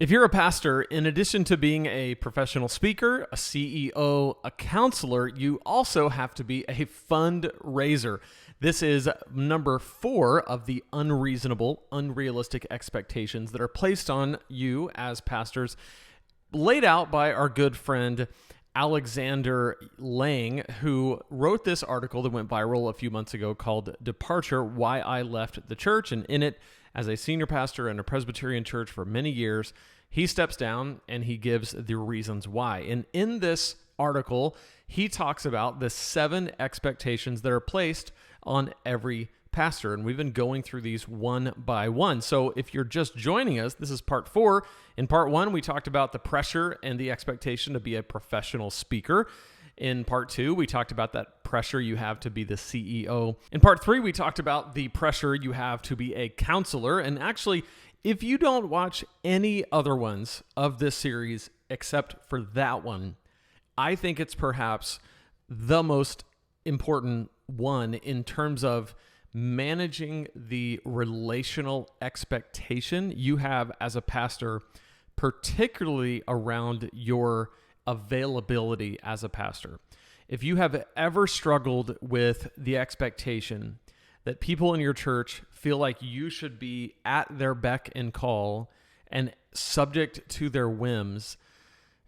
If you're a pastor, in addition to being a professional speaker, a CEO, a counselor, you also have to be a fundraiser. This is number 4 of the unreasonable, unrealistic expectations that are placed on you as pastors, laid out by our good friend Alexander Lang, who wrote this article that went viral a few months ago called Departure, Why I Left the Church. And in it, as a senior pastor in a Presbyterian church for many years, he steps down and he gives the reasons why. And in this article, he talks about the 7 expectations that are placed on every pastor. And we've been going through these one by one. So if you're just joining us, this is part 4. In part 1, we talked about the pressure and the expectation to be a professional speaker. In part 2, we talked about that pressure you have to be the CEO. In part 3, we talked about the pressure you have to be a counselor. And actually, if you don't watch any other ones of this series except for that one, I think it's perhaps the most important one in terms of managing the relational expectation you have as a pastor, particularly around your availability as a pastor. If you have ever struggled with the expectation that people in your church feel like you should be at their beck and call and subject to their whims,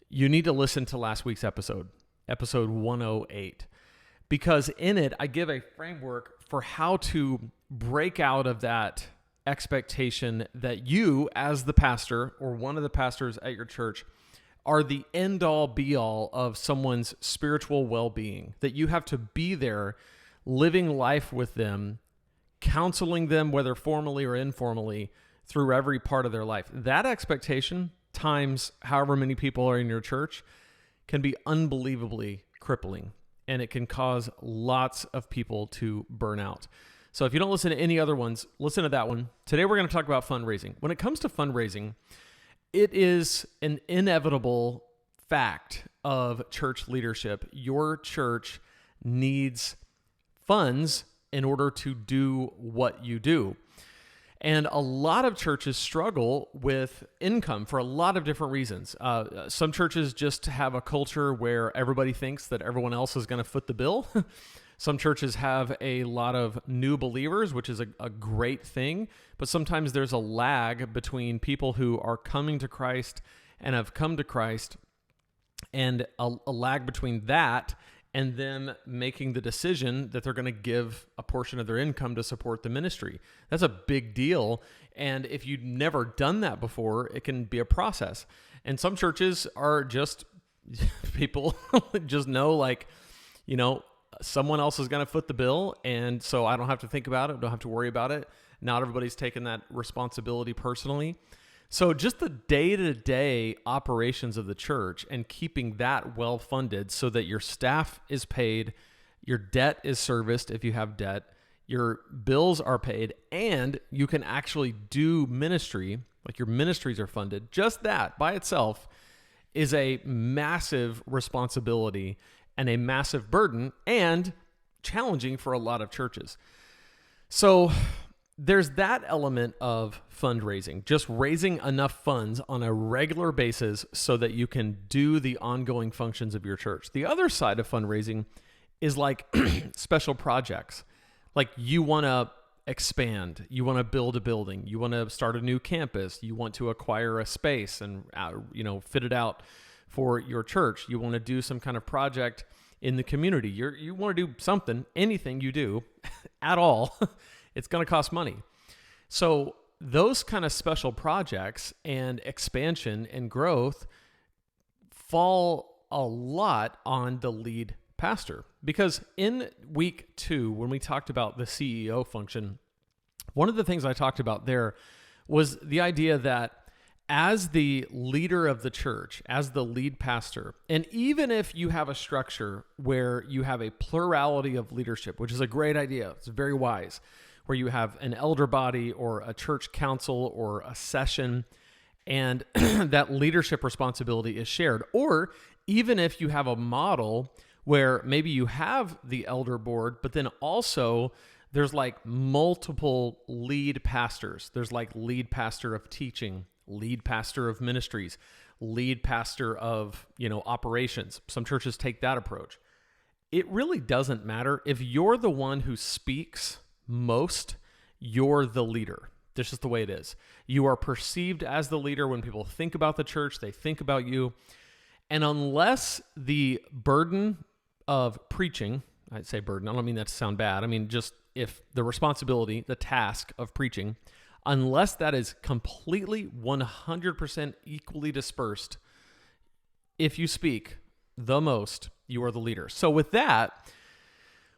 you need to listen to last week's episode 108, because in it, I give a framework for how to break out of that expectation that you, as the pastor or one of the pastors at your church, are the end-all, be-all of someone's spiritual well-being, that you have to be there living life with them, counseling them, whether formally or informally, through every part of their life. That expectation, times however many people are in your church, can be unbelievably crippling, and it can cause lots of people to burn out. So if you don't listen to any other ones, listen to that one. Today we're going to talk about fundraising. When it comes to fundraising, it is an inevitable fact of church leadership. Your church needs funds in order to do what you do. And a lot of churches struggle with income for a lot of different reasons. Some churches just have a culture where everybody thinks that everyone else is going to foot the bill. Some churches have a lot of new believers, which is a great thing, but sometimes there's a lag between people who are coming to Christ and have come to Christ, and a lag between that and them making the decision that they're going to give a portion of their income to support the ministry. That's a big deal, and if you've never done that before, it can be a process. And some churches are just, people just know, like, someone else is going to foot the bill, and so I don't have to think about it, don't have to worry about it. Not everybody's taking that responsibility personally. So just the day-to-day operations of the church and keeping that well-funded so that your staff is paid, your debt is serviced if you have debt, your bills are paid, and you can actually do ministry, like your ministries are funded, just that by itself is a massive responsibility and a massive burden, and challenging for a lot of churches. So there's that element of fundraising, just raising enough funds on a regular basis so that you can do the ongoing functions of your church. The other side of fundraising is like special projects. Like you want to expand, you want to build a building, you want to start a new campus, you want to acquire a space and fit it out for your church. You want to do some kind of project in the community. You want to do something, anything you do at all, it's going to cost money. So those kind of special projects and expansion and growth fall a lot on the lead pastor. Because in week 2, when we talked about the CEO function, one of the things I talked about there was the idea that as the leader of the church, as the lead pastor, and even if you have a structure where you have a plurality of leadership, which is a great idea, it's very wise, where you have an elder body or a church council or a session, and that leadership responsibility is shared. Or even if you have a model where maybe you have the elder board, but then also there's like multiple lead pastors. There's like lead pastor of teaching, lead pastor of ministries, lead pastor of, operations. Some churches take that approach. It really doesn't matter. If you're the one who speaks most, you're the leader. This is the way it is. You are perceived as the leader. When people think about the church, they think about you. And unless the burden of preaching, I'd say burden, I don't mean that to sound bad. I mean, just if the responsibility, the task of preaching, unless that is completely 100% equally dispersed, if you speak the most, you are the leader. So with that,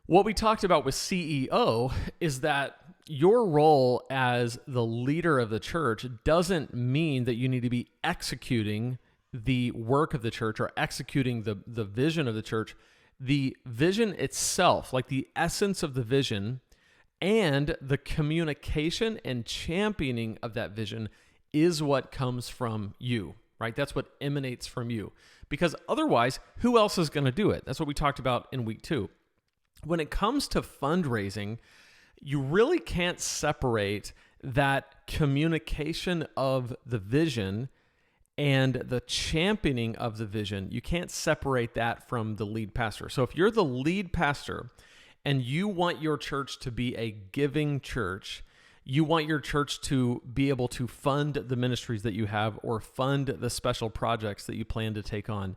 what we talked about with CEO is that your role as the leader of the church doesn't mean that you need to be executing the work of the church or executing the vision of the church. The vision itself, like the essence of the vision and the communication and championing of that vision, is what comes from you, right? That's what emanates from you. Because otherwise, who else is going to do it? That's what we talked about in week 2. When it comes to fundraising, you really can't separate that communication of the vision and the championing of the vision. You can't separate that from the lead pastor. So if you're the lead pastor and you want your church to be a giving church, you want your church to be able to fund the ministries that you have or fund the special projects that you plan to take on,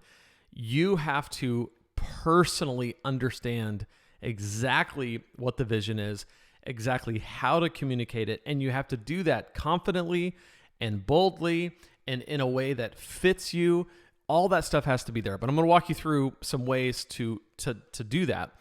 you have to personally understand exactly what the vision is, exactly how to communicate it, and you have to do that confidently and boldly and in a way that fits you. All that stuff has to be there. But I'm going to walk you through some ways to do that.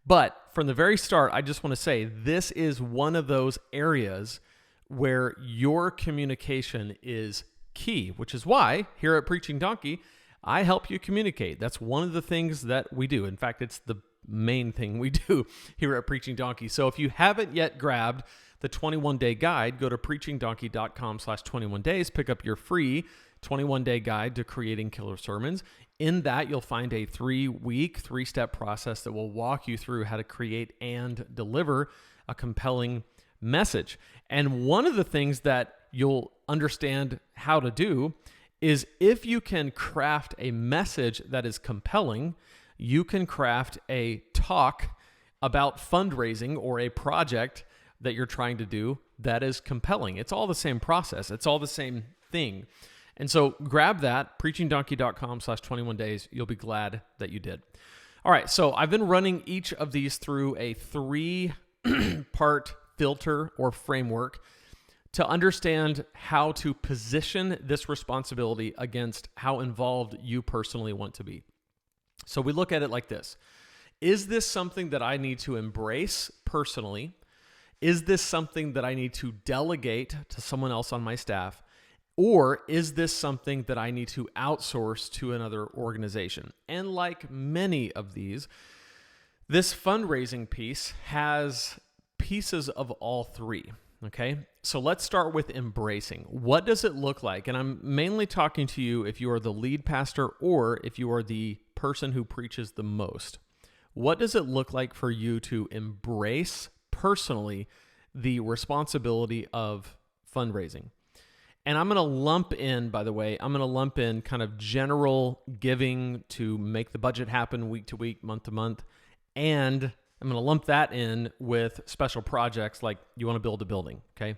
But from the very start, I just want to say this is one of those areas where your communication is key, which is why here at Preaching Donkey, I help you communicate. That's one of the things that we do. In fact, it's the main thing we do here at Preaching Donkey. So if you haven't yet grabbed the 21-day guide, go to preachingdonkey.com/21days, pick up your free 21-day guide to creating killer sermons. In that, you'll find a 3-week, 3-step process that will walk you through how to create and deliver a compelling message. And one of the things that you'll understand how to do is if you can craft a message that is compelling, you can craft a talk about fundraising or a project that you're trying to do that is compelling. It's all the same process. It's all the same thing. And so grab that, preachingdonkey.com/21days. You'll be glad that you did. All right, so I've been running each of these through a 3-part filter or framework to understand how to position this responsibility against how involved you personally want to be. So we look at it like this. Is this something that I need to embrace personally? Is this something that I need to delegate to someone else on my staff? Or is this something that I need to outsource to another organization? And like many of these, this fundraising piece has pieces of all 3. Okay, so let's start with embracing. What does it look like? And I'm mainly talking to you if you are the lead pastor or if you are the person who preaches the most. What does it look like for you to embrace personally the responsibility of fundraising? And I'm going to lump in, by the way, kind of general giving to make the budget happen week to week, month to month. And I'm going to lump that in with special projects like you want to build a building, okay?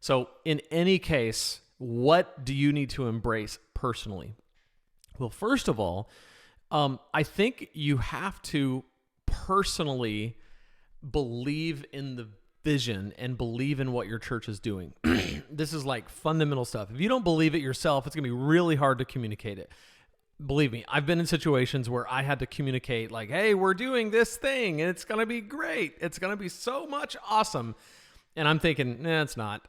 So in any case, what do you need to embrace personally? Well, first of all, I think you have to personally believe in the vision and believe in what your church is doing. This is like fundamental stuff. If you don't believe it yourself, it's going to be really hard to communicate it. Believe me, I've been in situations where I had to communicate like, hey, we're doing this thing and it's going to be great. It's going to be so much awesome. And I'm thinking, it's not.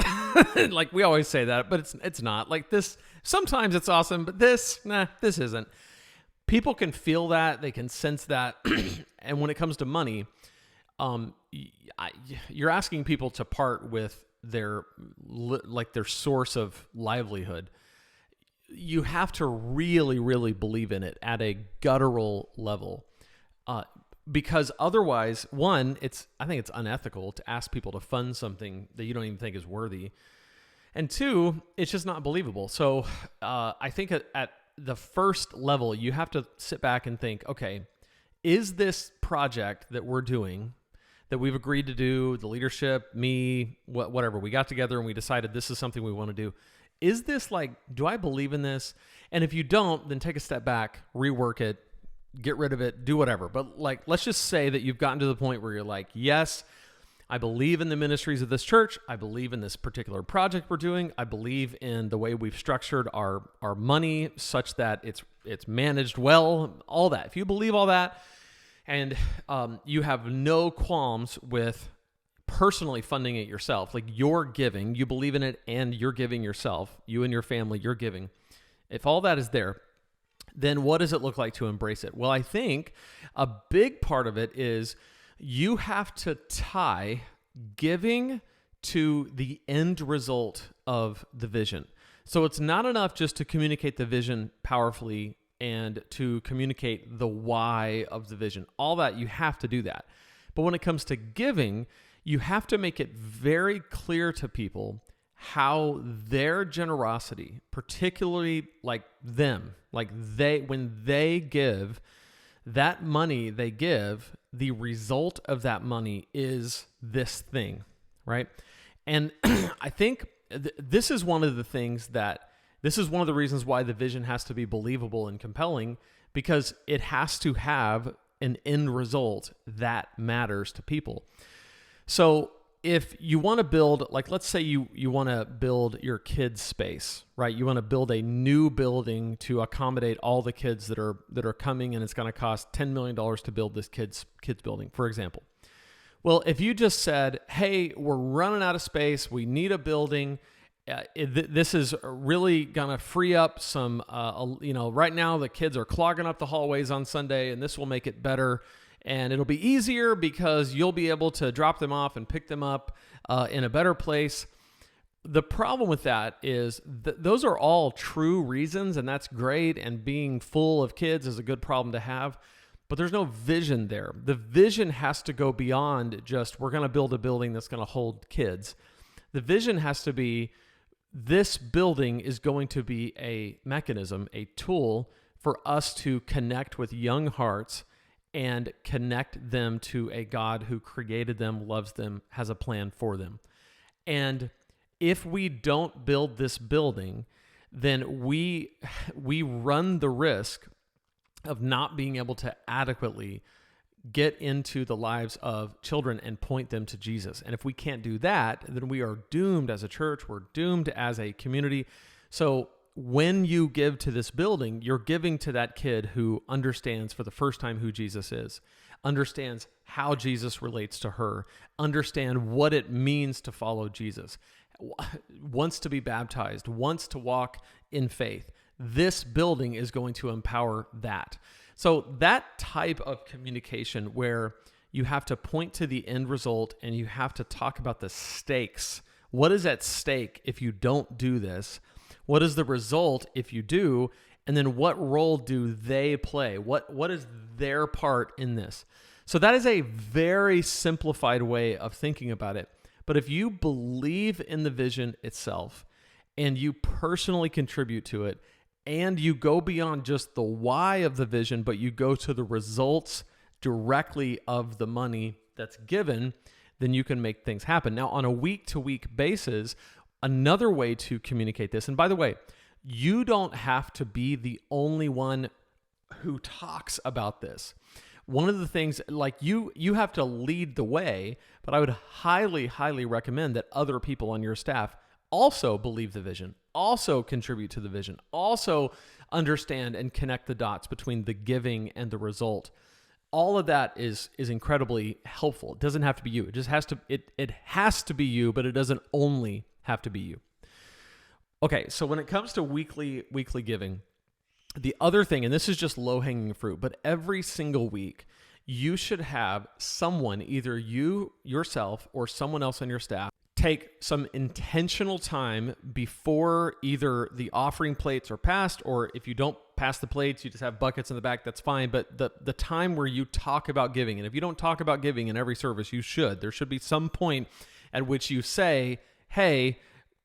Like we always say that, but it's not. Like this, sometimes it's awesome, but this isn't. People can feel that, they can sense that. And when it comes to money, you're asking people to part with their source of livelihood. You have to really, really believe in it at a guttural level, because otherwise, one, I think it's unethical to ask people to fund something that you don't even think is worthy. And two, it's just not believable. So I think at the first level, you have to sit back and think, okay, is this project that we're doing, that we've agreed to do, the leadership, me, whatever, we got together and we decided this is something we want to do. Is this like, do I believe in this? And if you don't, then take a step back, rework it, get rid of it, do whatever. But like, let's just say that you've gotten to the point where you're like, yes, I believe in the ministries of this church. I believe in this particular project we're doing. I believe in the way we've structured our money such that it's managed well, all that. If you believe all that and you have no qualms with personally funding it yourself, like you're giving, you believe in it and you're giving yourself, you and your family, you're giving. If all that is there, then what does it look like to embrace it? Well, I think a big part of it is you have to tie giving to the end result of the vision. So it's not enough just to communicate the vision powerfully and to communicate the why of the vision. All that, you have to do that. But when it comes to giving, you have to make it very clear to people how their generosity, particularly like them, like when they give, that money they give, the result of that money is this thing, right? And I think this is one of the reasons why the vision has to be believable and compelling, because it has to have an end result that matters to people. So if you want to build, like, let's say you want to build your kids' space, right? You want to build a new building to accommodate all the kids that are coming, and it's going to cost $10 million to build this kids building, for example. Well, if you just said, hey, we're running out of space, we need a building, this is really going to free up some, right now the kids are clogging up the hallways on Sunday, and this will make it better. And it'll be easier because you'll be able to drop them off and pick them up in a better place. The problem with that is those are all true reasons, and that's great. And being full of kids is a good problem to have, but there's no vision there. The vision has to go beyond just, we're going to build a building that's going to hold kids. The vision has to be, this building is going to be a mechanism, a tool for us to connect with young hearts and connect them to a God who created them, loves them, has a plan for them. And if we don't build this building, then we run the risk of not being able to adequately get into the lives of children and point them to Jesus. And if we can't do that, then we are doomed as a church, we're doomed as a community. So when you give to this building, you're giving to that kid who understands for the first time who Jesus is, understands how Jesus relates to her, understand what it means to follow Jesus, wants to be baptized, wants to walk in faith. This building is going to empower that. So that type of communication where you have to point to the end result and you have to talk about the stakes. What is at stake if you don't do this? What is the result if you do? And then what role do they play? What is their part in this? So that is a very simplified way of thinking about it. But if you believe in the vision itself and you personally contribute to it and you go beyond just the why of the vision, but you go to the results directly of the money that's given, then you can make things happen. Now, on a week-to-week basis, another way to communicate this, and by the way, you don't have to be the only one who talks about this. One of the things, like you have to lead the way, but I would highly, highly recommend that other people on your staff also believe the vision, also contribute to the vision, also understand and connect the dots between the giving and the result. All of that is incredibly helpful. It doesn't have to be you. It just has to, it has to be you, but it doesn't only have to be you. Okay, so when it comes to weekly giving, the other thing, and this is just low-hanging fruit, but every single week, you should have someone, either you yourself or someone else on your staff, take some intentional time before either the offering plates are passed, or if you don't pass the plates, you just have buckets in the back, that's fine. But the time where you talk about giving, and if you don't talk about giving in every service, you should. There should be some point at which you say, hey,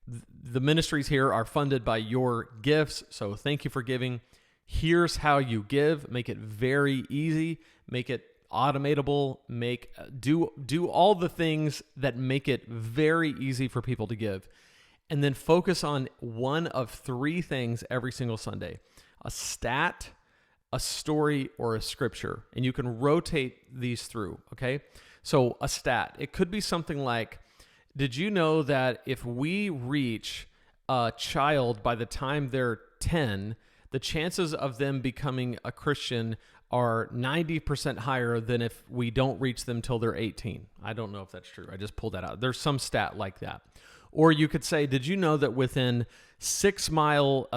The ministries here are funded by your gifts, so thank you for giving. Here's how you give. Make it very easy. Make it automatable. Do all the things that make it very easy for people to give. And then focus on one of three things every single Sunday: a stat, a story, or a scripture. And you can rotate these through, okay? So a stat, it could be something like, did you know that if we reach a child by the time they're 10, the chances of them becoming a Christian are 90% higher than if we don't reach them till they're 18? I don't know if that's true. I just pulled that out. There's some stat like that. Or you could say, did you know that within a 6 mile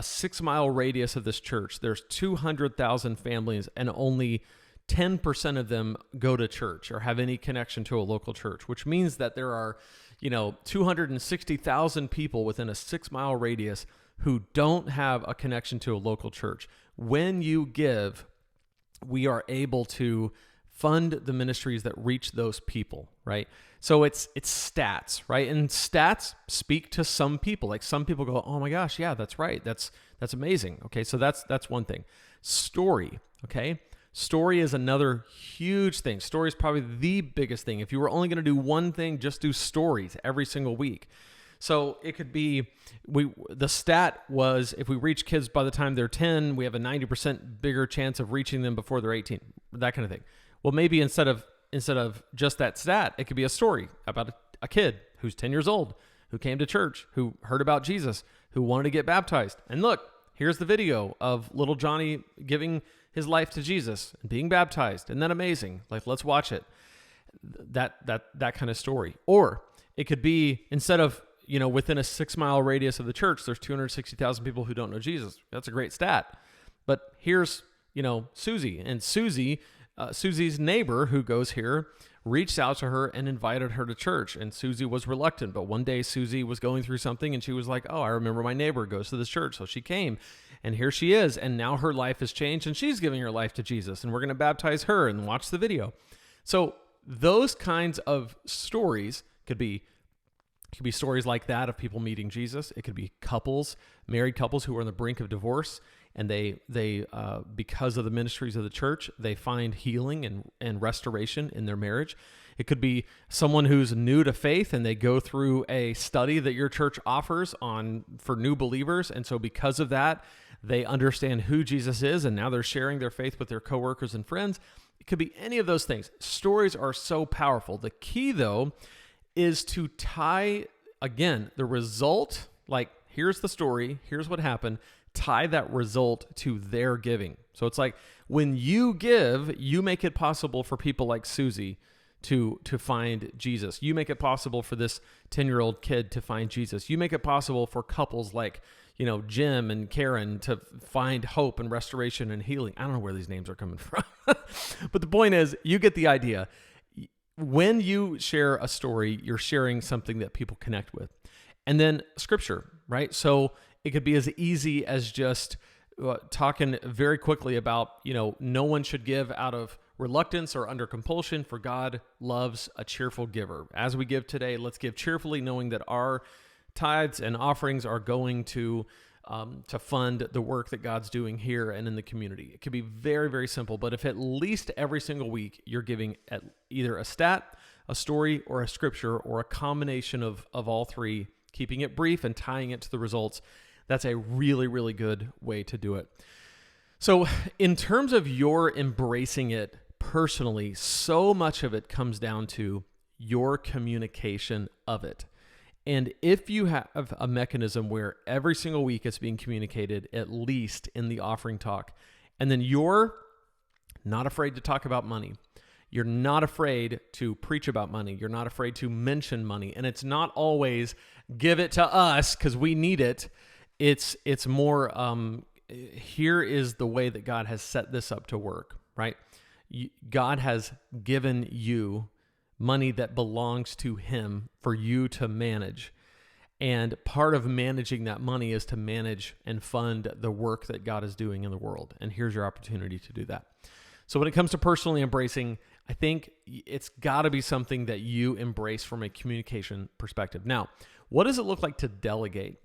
radius of this church, there's 200,000 families and only 10% of them go to church or have any connection to a local church, which means that there are 260,000 people within a 6 mile radius who don't have a connection to a local church. When you give, we are able to fund the ministries that reach those people, right? So it's stats, right? And stats speak to some people. Like some people go, oh my gosh, yeah, that's right. That's amazing. Okay, so that's one thing. Story, okay? Story is another huge thing. Story is probably the biggest thing. If you were only going to do one thing, just do stories every single week. So it could be, the stat was, if we reach kids by the time they're 10, we have a 90% bigger chance of reaching them before they're 18, that kind of thing. Well, maybe instead of just that stat, it could be a story about a kid who's 10 years old, who came to church, who heard about Jesus, who wanted to get baptized. And look, here's the video of little Johnny giving his life to Jesus and being baptized. Isn't that amazing? Like, let's watch it. That kind of story. Or it could be, instead of, within a 6 mile radius of the church, there's 260,000 people who don't know Jesus. That's a great stat. But here's, Susie. And Susie's neighbor who goes here reached out to her and invited her to church. And Susie was reluctant. But one day Susie was going through something and she was like, oh, I remember my neighbor goes to this church. So she came. And here she is. And now her life has changed and she's giving her life to Jesus. And we're going to baptize her and watch the video. So those kinds of stories could be stories like that of people meeting Jesus. It could be married couples who are on the brink of divorce, and they because of the ministries of the church, they find healing and restoration in their marriage. It could be someone who's new to faith and they go through a study that your church offers for new believers, and so because of that, they understand who Jesus is, and now they're sharing their faith with their coworkers and friends. It could be any of those things. Stories are so powerful. The key, though, is to tie, again, the result, like, here's the story, here's what happened, tie that result to their giving. So it's like, when you give, you make it possible for people like Susie to find Jesus. You make it possible for this 10-year-old kid to find Jesus. You make it possible for couples like, Jim and Karen to find hope and restoration and healing. I don't know where these names are coming from. But the point is, you get the idea. When you share a story, you're sharing something that people connect with. And then scripture, right? So it could be as easy as just talking very quickly about, no one should give out of reluctance or under compulsion, for God loves a cheerful giver. As we give today, let's give cheerfully, knowing that our tithes and offerings are going to fund the work that God's doing here and in the community. It could be very, very simple, but if at least every single week you're giving at either a stat, a story, or a scripture, or a combination of all three, keeping it brief and tying it to the results, that's a really, really good way to do it. So in terms of your embracing it personally, so much of it comes down to your communication of it. And if you have a mechanism where every single week it's being communicated, at least in the offering talk, and then you're not afraid to talk about money, you're not afraid to preach about money, you're not afraid to mention money, and it's not always give it to us because we need it. It's more, here is the way that God has set this up to work, right? God has given you money that belongs to Him for you to manage. And part of managing that money is to manage and fund the work that God is doing in the world. And here's your opportunity to do that. So when it comes to personally embracing, I think it's got to be something that you embrace from a communication perspective. Now, what does it look like to delegate?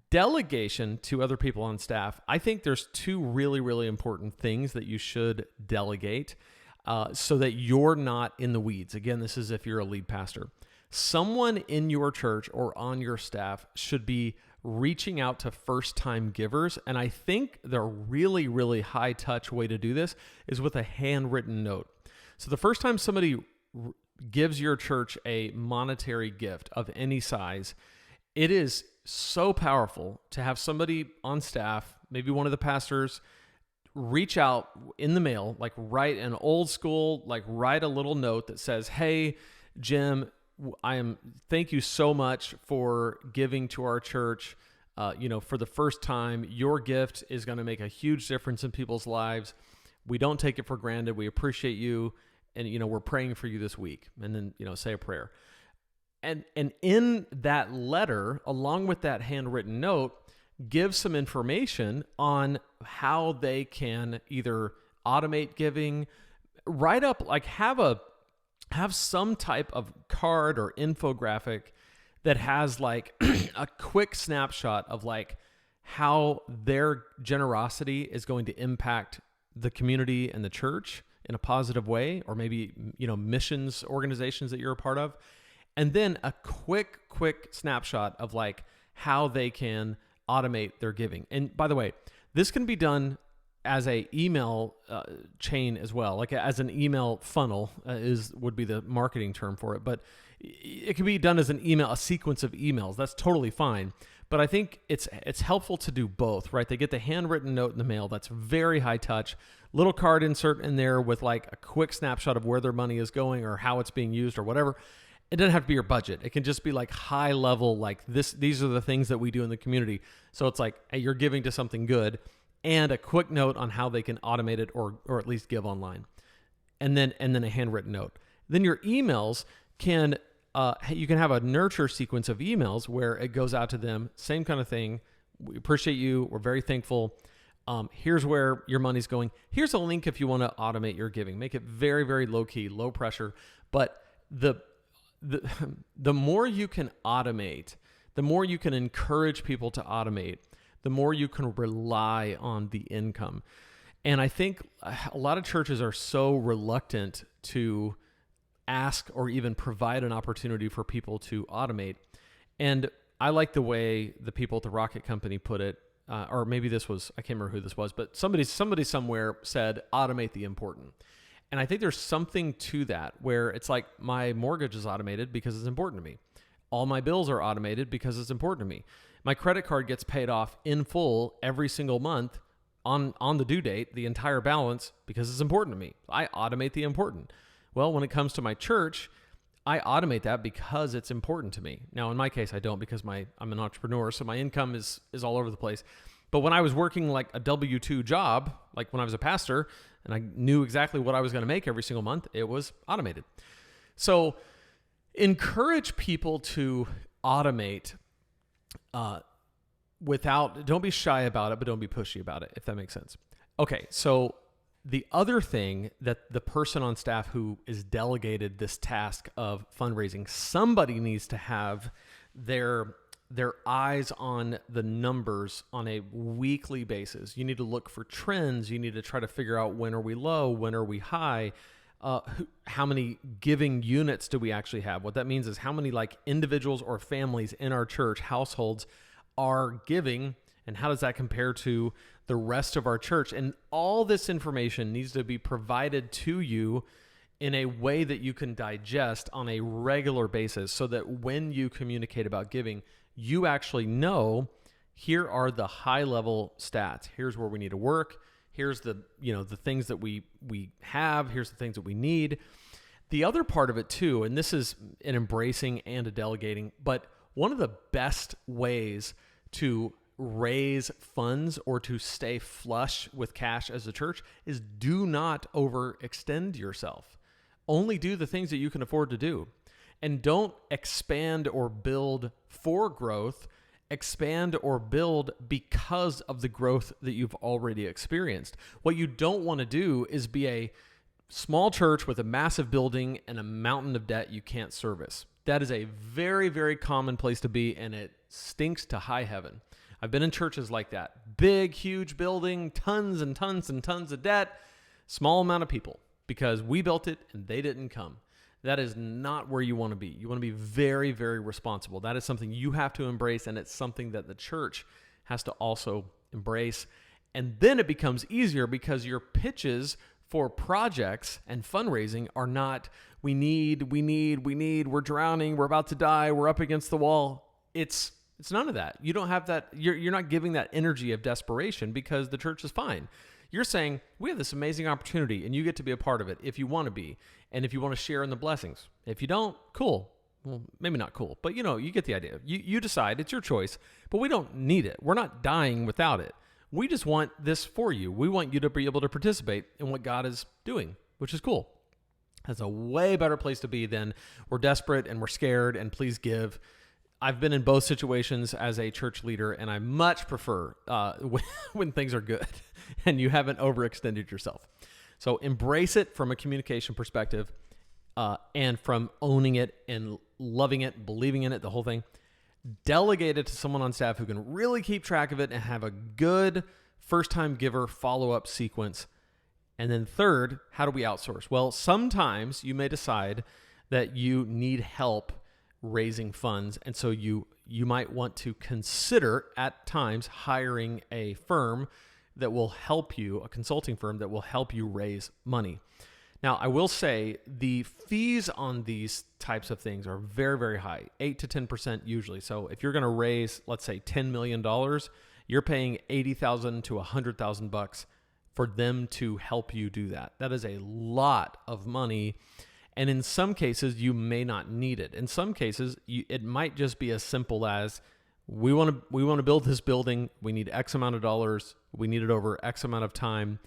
Delegation to other people on staff, I think there's two really, really important things that you should delegate so that you're not in the weeds. Again, this is if you're a lead pastor. Someone in your church or on your staff should be reaching out to first-time givers. And I think the really, really high-touch way to do this is with a handwritten note. So the first time somebody gives your church a monetary gift of any size, it is so powerful to have somebody on staff, maybe one of the pastors, reach out in the mail, like write an old school, like write a little note that says, "Hey, Jim, thank you so much for giving to our church. For the first time, your gift is going to make a huge difference in people's lives. We don't take it for granted. We appreciate you. And, we're praying for you this week." And then, say a prayer. And in that letter, along with that handwritten note, give some information on how they can either automate giving, write up, like have some type of card or infographic that has like a quick snapshot of like how their generosity is going to impact the community and the church in a positive way, or maybe, missions organizations that you're a part of. And then a quick snapshot of like how they can automate their giving. And by the way, this can be done as a email chain as well, like as an email funnel would be the marketing term for it. But it can be done as a sequence of emails. That's totally fine. But I think it's helpful to do both, right? They get the handwritten note in the mail. That's very high touch. Little card insert in there with like a quick snapshot of where their money is going or how it's being used or whatever. It doesn't have to be your budget. It can just be like high level, like these are the things that we do in the community. So it's like, hey, you're giving to something good, and a quick note on how they can automate it or at least give online. And then a handwritten note. Then your emails you can have a nurture sequence of emails where it goes out to them, same kind of thing. We appreciate you. We're very thankful. Here's where your money's going. Here's a link if you want to automate your giving. Make it very, very low key, low pressure. But the more you can automate, the more you can encourage people to automate, the more you can rely on the income. And I think a lot of churches are so reluctant to ask or even provide an opportunity for people to automate. And I like the way the people at the Rocket Company put it, or maybe I can't remember who this was, but somebody somewhere said, automate the important. And I think there's something to that where it's like my mortgage is automated because it's important to me. All my bills are automated because it's important to me. My credit card gets paid off in full every single month on the due date, the entire balance, because it's important to me. I automate the important. Well, when it comes to my church, I automate that because it's important to me. Now, in my case, I don't because I'm an entrepreneur, so my income is all over the place. But when I was working like a W-2 job, like when I was a pastor, and I knew exactly what I was going to make every single month, it was automated. So encourage people to automate don't be shy about it, but don't be pushy about it, if that makes sense. Okay, so the other thing that the person on staff who is delegated this task of fundraising, somebody needs to have their eyes on the numbers on a weekly basis. You need to look for trends. You need to try to figure out when are we low, when are we high, how many giving units do we actually have? What that means is how many like individuals or families in our church households are giving, and how does that compare to the rest of our church? And all this information needs to be provided to you in a way that you can digest on a regular basis so that when you communicate about giving, you actually know, here are the high level stats. Here's where we need to work. Here's the things that we have. Here's the things that we need. The other part of it too, and this is an embracing and a delegating, but one of the best ways to raise funds or to stay flush with cash as a church is do not overextend yourself. Only do the things that you can afford to do. And don't expand or build for growth. Expand or build because of the growth that you've already experienced. What you don't want to do is be a small church with a massive building and a mountain of debt you can't service. That is a very, very common place to be, and it stinks to high heaven. I've been in churches like that. Big, huge building, tons and tons and tons of debt, small amount of people because we built it and they didn't come. That is not where you want to be. You want to be very, very responsible. That is something you have to embrace, and it's something that the church has to also embrace. And then it becomes easier because your pitches for projects and fundraising are not, we need, we're drowning, we're about to die, we're up against the wall. It's none of that. You don't have that. You're not giving that energy of desperation because the church is fine. You're saying, we have this amazing opportunity and you get to be a part of it if you want to be and if you want to share in the blessings. If you don't, cool. Well, maybe not cool, but you get the idea. You decide, it's your choice, but we don't need it. We're not dying without it. We just want this for you. We want you to be able to participate in what God is doing, which is cool. That's a way better place to be than we're desperate and we're scared and please give. I've been in both situations as a church leader, and I much prefer when things are good and you haven't overextended yourself. So embrace it from a communication perspective and from owning it and loving it, believing in it, the whole thing. Delegate it to someone on staff who can really keep track of it and have a good first-time giver follow-up sequence. And then third, how do we outsource? Well, sometimes you may decide that you need help raising funds, and so you might want to consider at times hiring a firm that will help you, a consulting firm that will help you raise money. Now, I will say the fees on these types of things are very, very high, 8 to 10% usually. So if you're going to raise, let's say $10 million, you're paying $80,000 to $100,000 for them to help you do that. That is a lot of money. And in some cases, you may not need it. In some cases, it might just be as simple as, we want to build this building. We need X amount of dollars. We need it over X amount of time.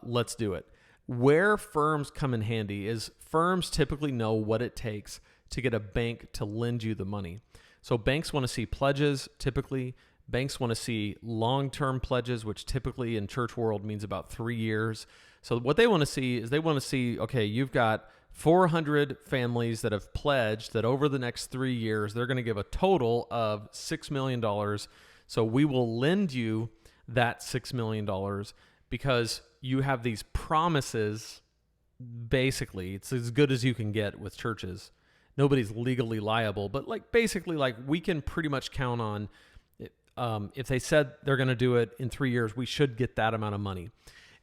Let's do it. Where firms come in handy is firms typically know what it takes to get a bank to lend you the money. So banks want to see pledges, typically. Banks want to see long-term pledges, which typically in church world means about 3 years. So what they want to see is okay, you've got 400 families that have pledged that over the next 3 years, they're going to give a total of $6 million. So we will lend you that $6 million because you have these promises. Basically, it's as good as you can get with churches. Nobody's legally liable, but basically we can pretty much count on if they said they're going to do it in 3 years, we should get that amount of money.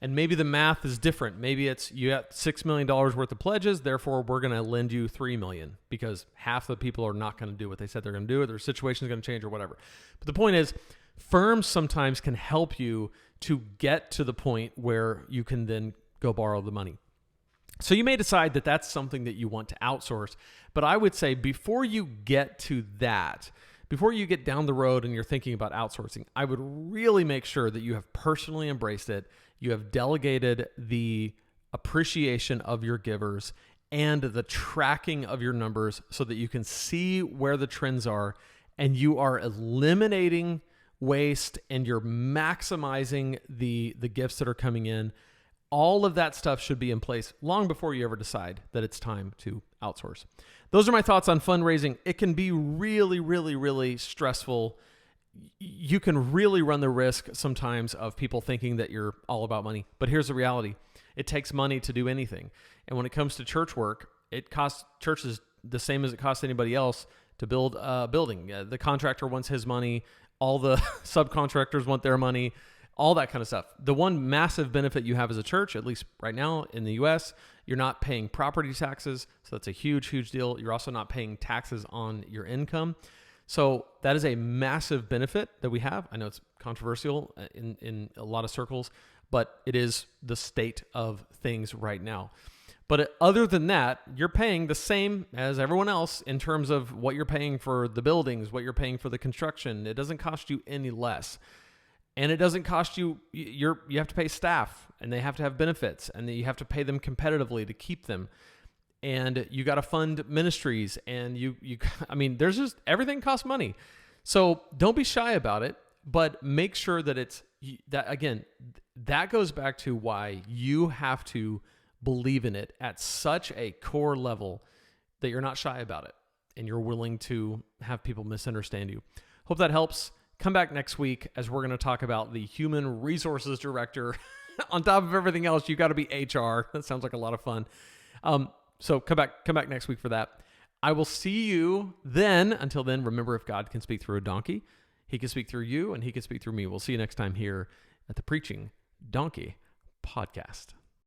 And maybe the math is different. Maybe it's you got $6 million worth of pledges, therefore we're going to lend you $3 million because half the people are not going to do what they said they're going to do, or their situation is going to change or whatever. But the point is, firms sometimes can help you to get to the point where you can then go borrow the money. So you may decide that that's something that you want to outsource, but I would say before you get to that, before you get down the road and you're thinking about outsourcing, I would really make sure that you have personally embraced it. You have delegated the appreciation of your givers and the tracking of your numbers so that you can see where the trends are, and you are eliminating waste and you're maximizing the gifts that are coming in. All of that stuff should be in place long before you ever decide that it's time to outsource. Those are my thoughts on fundraising. It can be really, really, really stressful. You can really run the risk sometimes of people thinking that you're all about money. But here's the reality. It takes money to do anything. And when it comes to church work, it costs churches the same as it costs anybody else to build a building. The contractor wants his money. All the subcontractors want their money. All that kind of stuff. The one massive benefit you have as a church, at least right now in the U.S., you're not paying property taxes. So that's a huge, huge deal. You're also not paying taxes on your income. So that is a massive benefit that we have. I know it's controversial in a lot of circles, but it is the state of things right now. But other than that, you're paying the same as everyone else in terms of what you're paying for the buildings, what you're paying for the construction. It doesn't cost you any less. And it doesn't cost you, you have to pay staff, and they have to have benefits, and you have to pay them competitively to keep them. And you got to fund ministries, and there's just, everything costs money. So don't be shy about it, but make sure that that goes back to why you have to believe in it at such a core level that you're not shy about it and you're willing to have people misunderstand you. Hope that helps. Come back next week as we're going to talk about the human resources director. On top of everything else, you got to be HR. That sounds like a lot of fun. So come back next week for that. I will see you then. Until then, remember, if God can speak through a donkey, he can speak through you and he can speak through me. We'll see you next time here at the Preaching Donkey Podcast.